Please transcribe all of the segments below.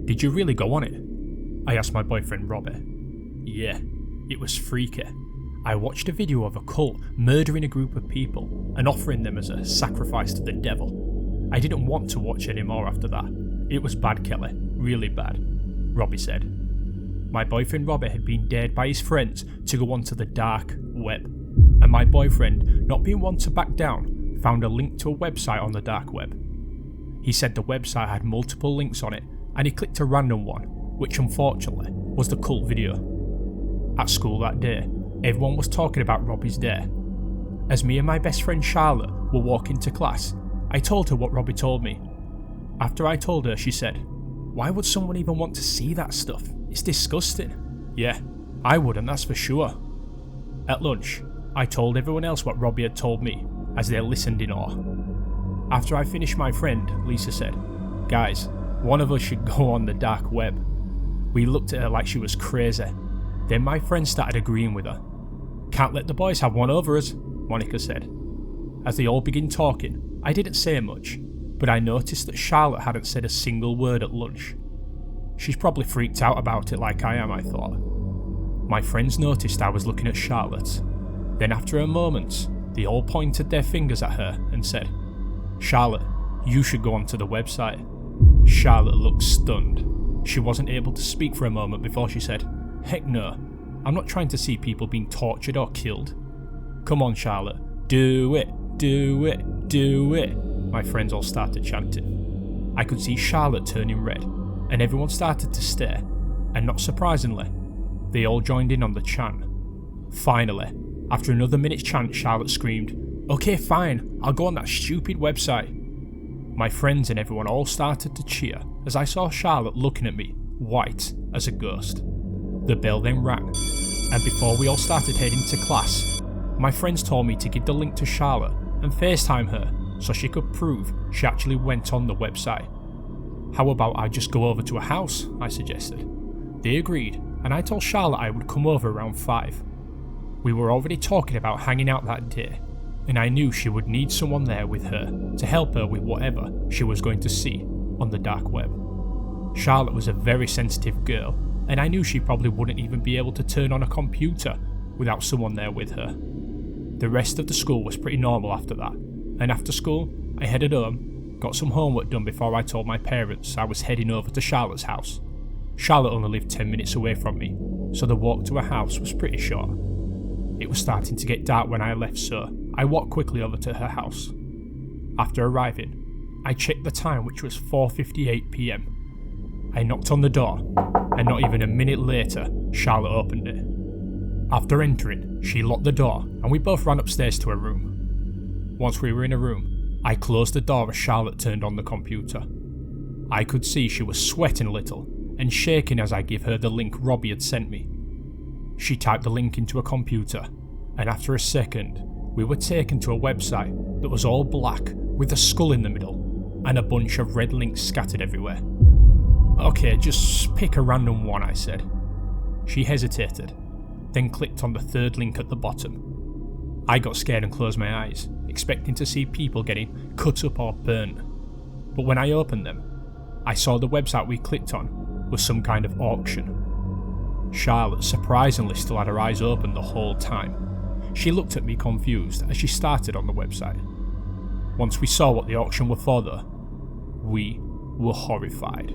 Did you really go on it? I asked my boyfriend Robbie. Yeah, it was freaky. I watched a video of a cult murdering a group of people and offering them as a sacrifice to the devil. I didn't want to watch anymore after that. It was bad, Kelly, really bad, Robbie said. My boyfriend Robbie had been dared by his friends to go onto the dark web, and my boyfriend, not being one to back down, found a link to a website on the dark web. He said the website had multiple links on it, and he clicked a random one, which unfortunately was the cult video. At school that day, everyone was talking about Robbie's day. As me and my best friend Charlotte were walking to class, I told her what Robbie told me. After I told her, she said, "Why would someone even want to see that stuff? It's disgusting." Yeah, I wouldn't, that's for sure. At lunch, I told everyone else what Robbie had told me, as they listened in awe. After I finished, my friend, Lisa, said, "Guys, one of us should go on the dark web." We looked at her like she was crazy. Then my friend started agreeing with her. "Can't let the boys have one over us," Monica said. As they all began talking, I didn't say much, but I noticed that Charlotte hadn't said a single word at lunch. She's probably freaked out about it like I am, I thought. My friends noticed I was looking at Charlotte. Then after a moment, they all pointed their fingers at her and said, "Charlotte, you should go onto the website." Charlotte looked stunned. She wasn't able to speak for a moment before she said, "Heck no, I'm not trying to see people being tortured or killed." "Come on, Charlotte, do it, do it, do it," my friends all started chanting. I could see Charlotte turning red, and everyone started to stare, and not surprisingly, they all joined in on the chant. Finally, after another minute's chant, Charlotte screamed, "Okay, fine, I'll go on that stupid website." My friends and everyone all started to cheer as I saw Charlotte looking at me, white as a ghost. The bell then rang, and before we all started heading to class, my friends told me to give the link to Charlotte and FaceTime her so she could prove she actually went on the website. "How about I just go over to a house?" I suggested. They agreed, and I told Charlotte I would come over around 5. We were already talking about hanging out that day, and I knew she would need someone there with her to help her with whatever she was going to see on the dark web. Charlotte was a very sensitive girl, and I knew she probably wouldn't even be able to turn on a computer without someone there with her. The rest of the school was pretty normal after that, and after school, I headed home, got some homework done before I told my parents I was heading over to Charlotte's house. Charlotte only lived 10 minutes away from me, so the walk to her house was pretty short. It was starting to get dark when I left, so I walked quickly over to her house. After arriving, I checked the time, which was 4:58 PM. I knocked on the door, and not even a minute later, Charlotte opened it. After entering, she locked the door, and we both ran upstairs to her room. Once we were in a room, I closed the door as Charlotte turned on the computer. I could see she was sweating a little, and shaking as I gave her the link Robbie had sent me. She typed the link into a computer, and after a second, we were taken to a website that was all black with a skull in the middle, and a bunch of red links scattered everywhere. "Okay, just pick a random one," I said. She hesitated, then clicked on the third link at the bottom. I got scared and closed my eyes, expecting to see people getting cut up or burnt. But when I opened them, I saw the website we clicked on was some kind of auction. Charlotte surprisingly still had her eyes open the whole time. She looked at me confused as she started on the website. Once we saw what the auction were for though, we were horrified.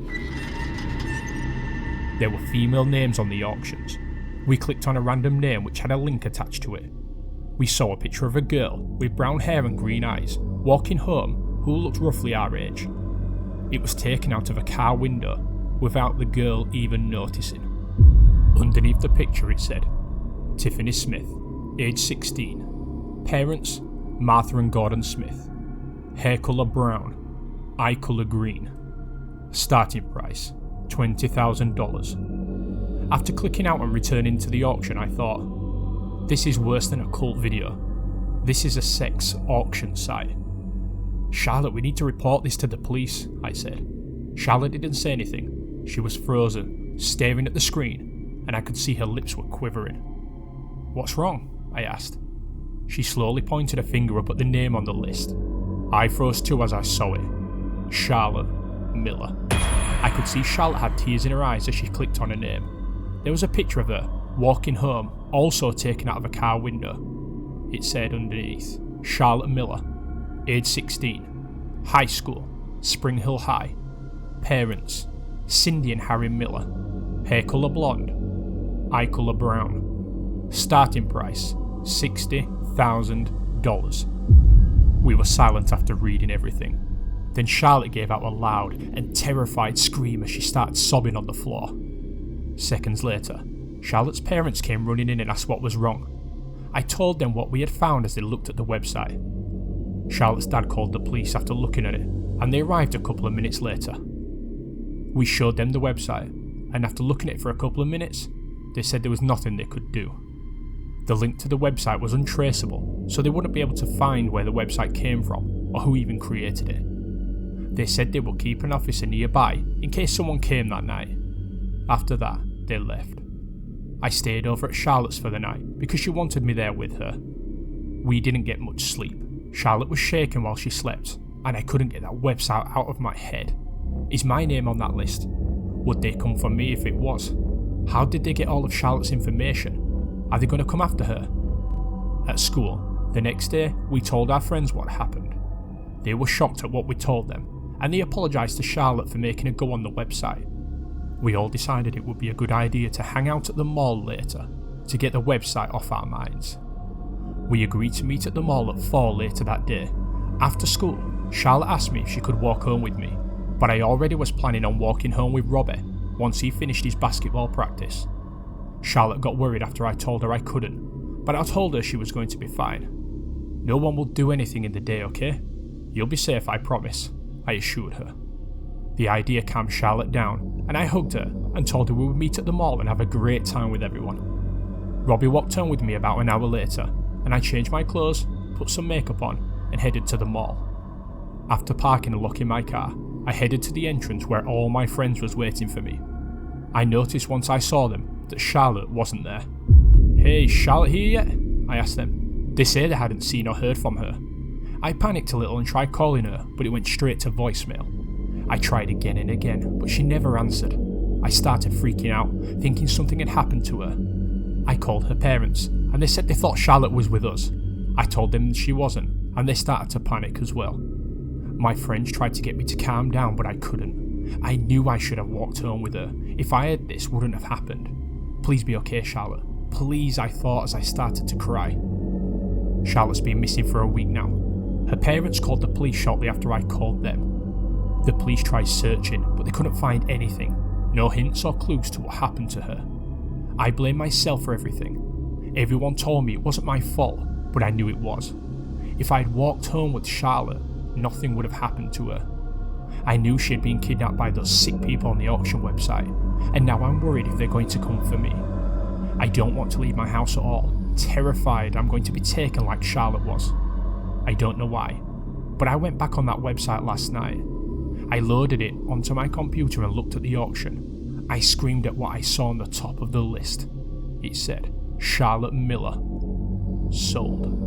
There were female names on the auctions. We clicked on a random name which had a link attached to it. We saw a picture of a girl with brown hair and green eyes walking home who looked roughly our age. It was taken out of a car window without the girl even noticing. Underneath the picture it said, Tiffany Smith, age 16, parents Martha and Gordon Smith, hair colour brown, eye colour green, starting price $20,000. After clicking out and returning to the auction, I thought, this is worse than a cult video. This is a sex auction site. "Charlotte, we need to report this to the police," I said. Charlotte didn't say anything. She was frozen, staring at the screen, and I could see her lips were quivering. "What's wrong?" I asked. She slowly pointed a finger up at the name on the list. I froze too as I saw it. Charlotte Miller. I could see Charlotte had tears in her eyes as she clicked on her name. There was a picture of her, walking home, also taken out of a car window. It said underneath, Charlotte Miller, age 16, high school, Spring Hill High, parents, Cindy and Harry Miller, hair colour blonde, eye colour brown, starting price, $60,000. We were silent after reading everything. Then Charlotte gave out a loud and terrified scream as she started sobbing on the floor. Seconds later, Charlotte's parents came running in and asked what was wrong. I told them what we had found as they looked at the website. Charlotte's dad called the police after looking at it, and they arrived a couple of minutes later. We showed them the website, and after looking at it for a couple of minutes, they said there was nothing they could do. The link to the website was untraceable, so they wouldn't be able to find where the website came from or who even created it. They said they would keep an officer nearby in case someone came that night. After that, they left. I stayed over at Charlotte's for the night because she wanted me there with her. We didn't get much sleep. Charlotte was shaking while she slept, and I couldn't get that website out of my head. Is my name on that list? Would they come for me if it was? How did they get all of Charlotte's information? Are they going to come after her? At school, the next day, we told our friends what happened. They were shocked at what we told them, and they apologised to Charlotte for making her go on the website. We all decided it would be a good idea to hang out at the mall later, to get the website off our minds. We agreed to meet at the mall at 4 later that day. After school, Charlotte asked me if she could walk home with me, but I already was planning on walking home with Robbie once he finished his basketball practice. Charlotte got worried after I told her I couldn't, but I told her she was going to be fine. No one will do anything in the day, okay? You'll be safe, I promise, I assured her. The idea calmed Charlotte down, and I hugged her and told her we would meet at the mall and have a great time with everyone. Robbie walked home with me about an hour later, and I changed my clothes, put some makeup on, and headed to the mall. After parking and locking my car, I headed to the entrance where all my friends was waiting for me. I noticed once I saw them that Charlotte wasn't there. "Hey, Charlotte here yet?" I asked them. They said they hadn't seen or heard from her. I panicked a little and tried calling her, but it went straight to voicemail. I tried again and again, but she never answered. I started freaking out, thinking something had happened to her. I called her parents, and they said they thought Charlotte was with us. I told them she wasn't, and they started to panic as well. My friends tried to get me to calm down, but I couldn't. I knew I should have walked home with her. If I had, this wouldn't have happened. "Please be okay, Charlotte. Please," I thought as I started to cry. Charlotte's been missing for a week now. Her parents called the police shortly after I called them. The police tried searching, but they couldn't find anything. No hints or clues to what happened to her. I blame myself for everything. Everyone told me it wasn't my fault, but I knew it was. If I had walked home with Charlotte, nothing would have happened to her. I knew she had been kidnapped by those sick people on the auction website, and now I'm worried if they're going to come for me. I don't want to leave my house at all, terrified I'm going to be taken like Charlotte was. I don't know why, but I went back on that website last night. I loaded it onto my computer and looked at the auction. I screamed at what I saw on the top of the list. It said, Charlotte Miller, sold.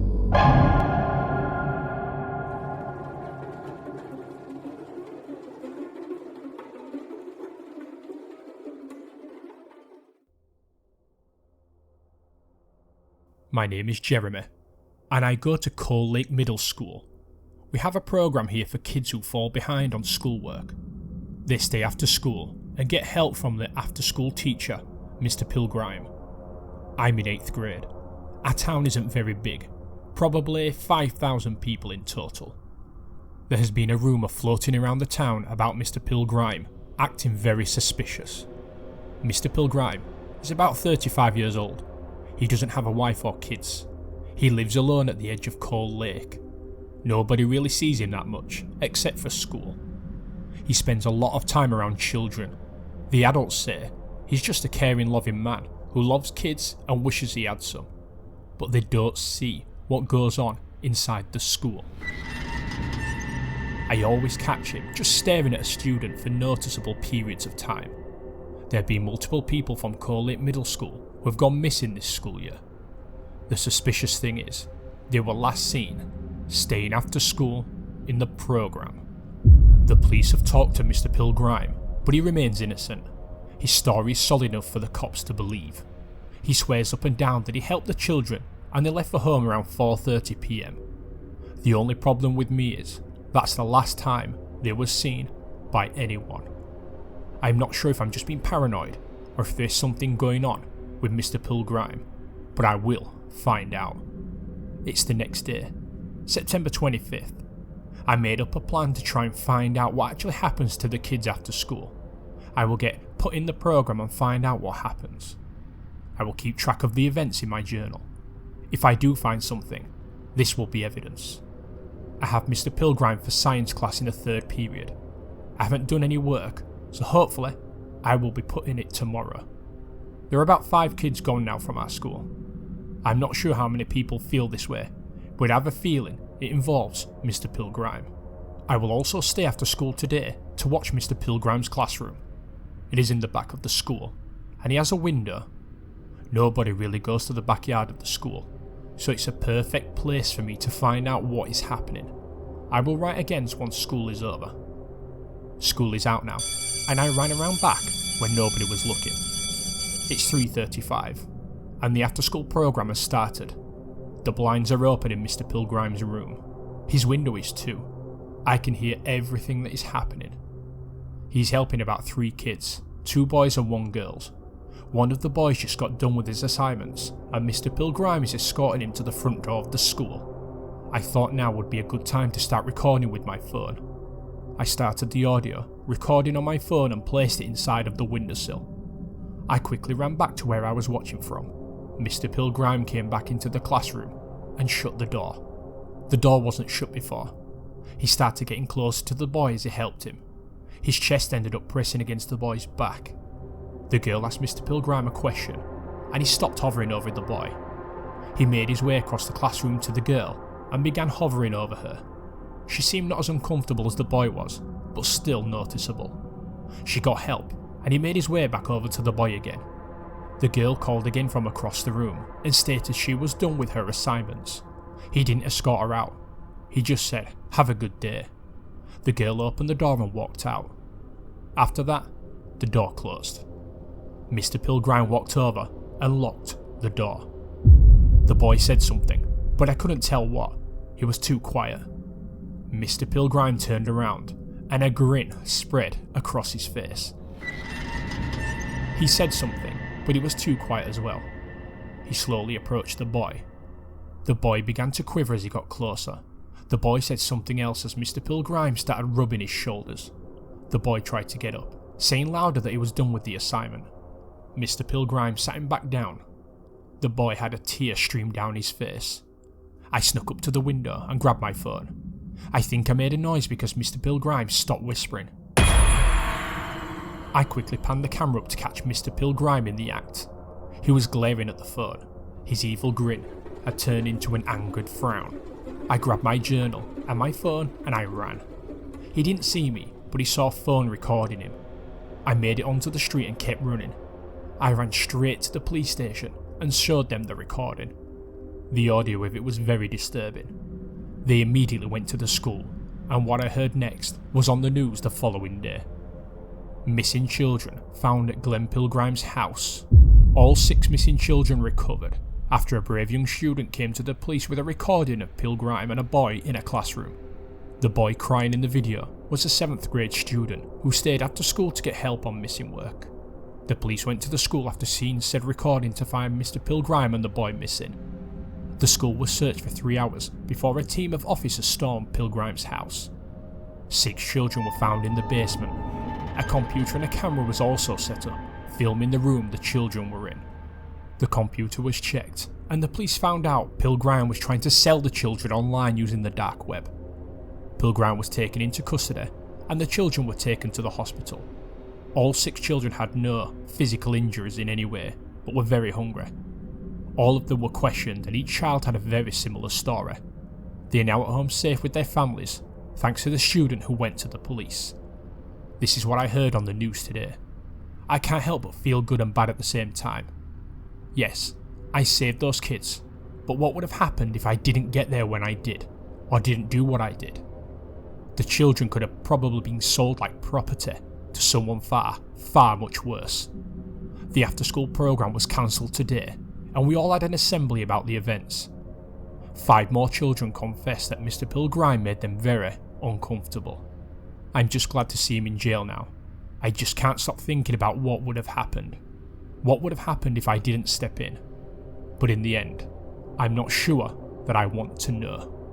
My name is Jeremy, and I go to Coal Lake Middle School. We have a program here for kids who fall behind on schoolwork. They stay after school and get help from the after-school teacher, Mr. Pilgrim. I'm in 8th grade. Our town isn't very big, probably 5,000 people in total. There has been a rumour floating around the town about Mr. Pilgrim acting very suspicious. Mr. Pilgrim is about 35 years old. He doesn't have a wife or kids. He lives alone at the edge of Coal Lake. Nobody really sees him that much, except for school. He spends a lot of time around children. The adults say he's just a caring, loving man who loves kids and wishes he had some. But they don't see what goes on inside the school. I always catch him just staring at a student for noticeable periods of time. There have been multiple people from Coal Lake Middle School who have gone missing this school year. The suspicious thing is, they were last seen staying after school in the program. The police have talked to Mr. Pilgrim, but he remains innocent. His story is solid enough for the cops to believe. He swears up and down that he helped the children and they left for home around 4:30 PM. The only problem with me is that's the last time they were seen by anyone. I'm not sure if I'm just being paranoid or if there's something going on with Mr. Pilgrim, but I will find out. It's the next day, September 25th. I made up a plan to try and find out what actually happens to the kids after school. I will get put in the program and find out what happens. I will keep track of the events in my journal. If I do find something, this will be evidence. I have Mr. Pilgrim for science class in the 3rd period. I haven't done any work, so hopefully I will be put in it tomorrow. There are about 5 kids gone now from our school. I'm not sure how many people feel this way, but I have a feeling it involves Mr. Pilgrim. I will also stay after school today to watch Mr. Pilgrim's classroom. It is in the back of the school, and he has a window. Nobody really goes to the backyard of the school, so it's a perfect place for me to find out what is happening. I will write again once school is over. School is out now, and I ran around back when nobody was looking. It's 3:35, and the after-school program has started. The blinds are open in Mr. Pilgrim's room. His window is too. I can hear everything that is happening. He's helping about 3 kids, 2 boys and 1 girl. One of the boys just got done with his assignments, and Mr. Pilgrim is escorting him to the front door of the school. I thought now would be a good time to start recording with my phone. I started the audio, recording on my phone and placed it inside of the windowsill. I quickly ran back to where I was watching from. Mr. Pilgrim came back into the classroom and shut the door. The door wasn't shut before. He started getting closer to the boy as he helped him. His chest ended up pressing against the boy's back. The girl asked Mr. Pilgrim a question, and he stopped hovering over the boy. He made his way across the classroom to the girl and began hovering over her. She seemed not as uncomfortable as the boy was, but still noticeable. She got help, and he made his way back over to the boy again. The girl called again from across the room and stated she was done with her assignments. He didn't escort her out. He just said, "Have a good day." The girl opened the door and walked out. After that, the door closed. Mr. Pilgrim walked over and locked the door. The boy said something, but I couldn't tell what. He was too quiet. Mr. Pilgrim turned around, and a grin spread across his face. He said something, but he was too quiet as well. He slowly approached the boy. The boy began to quiver as he got closer. The boy said something else as Mr. Pilgrim started rubbing his shoulders. The boy tried to get up, saying louder that he was done with the assignment. Mr. Pilgrim sat him back down. The boy had a tear stream down his face. I snuck up to the window and grabbed my phone. I think I made a noise because Mr. Pilgrim stopped whispering. I quickly panned the camera up to catch Mr. Pilgrim in the act. He was glaring at the phone. His evil grin had turned into an angered frown. I grabbed my journal and my phone and I ran. He didn't see me, but he saw a phone recording him. I made it onto the street and kept running. I ran straight to the police station and showed them the recording. The audio of it was very disturbing. They immediately went to the school, and what I heard next was on the news the following day. Missing children found at Glenn Pilgrim's house. All 6 missing children recovered after a brave young student came to the police with a recording of Pilgrim and a boy in a classroom. The boy crying in the video was a 7th grade student who stayed after school to get help on missing work. The police went to the school after seeing said recording to find Mr. Pilgrim and the boy missing. The school was searched for 3 hours before a team of officers stormed Pilgrim's house. 6 children were found in the basement. A computer and a camera was also set up, filming the room the children were in. The computer was checked, and the police found out Pilgrim was trying to sell the children online using the dark web. Pilgrim was taken into custody, and the children were taken to the hospital. All 6 children had no physical injuries in any way, but were very hungry. All of them were questioned, and each child had a very similar story. They are now at home safe with their families, thanks to the student who went to the police. This is what I heard on the news today. I can't help but feel good and bad at the same time. Yes, I saved those kids, but what would have happened if I didn't get there when I did, or didn't do what I did? The children could have probably been sold like property, to someone far, far much worse. The after-school programme was cancelled today, and we all had an assembly about the events. 5 more children confessed that Mr. Pilgrime made them very uncomfortable. I'm just glad to see him in jail now. I just can't stop thinking about what would have happened. What would have happened if I didn't step in? But in the end, I'm not sure that I want to know.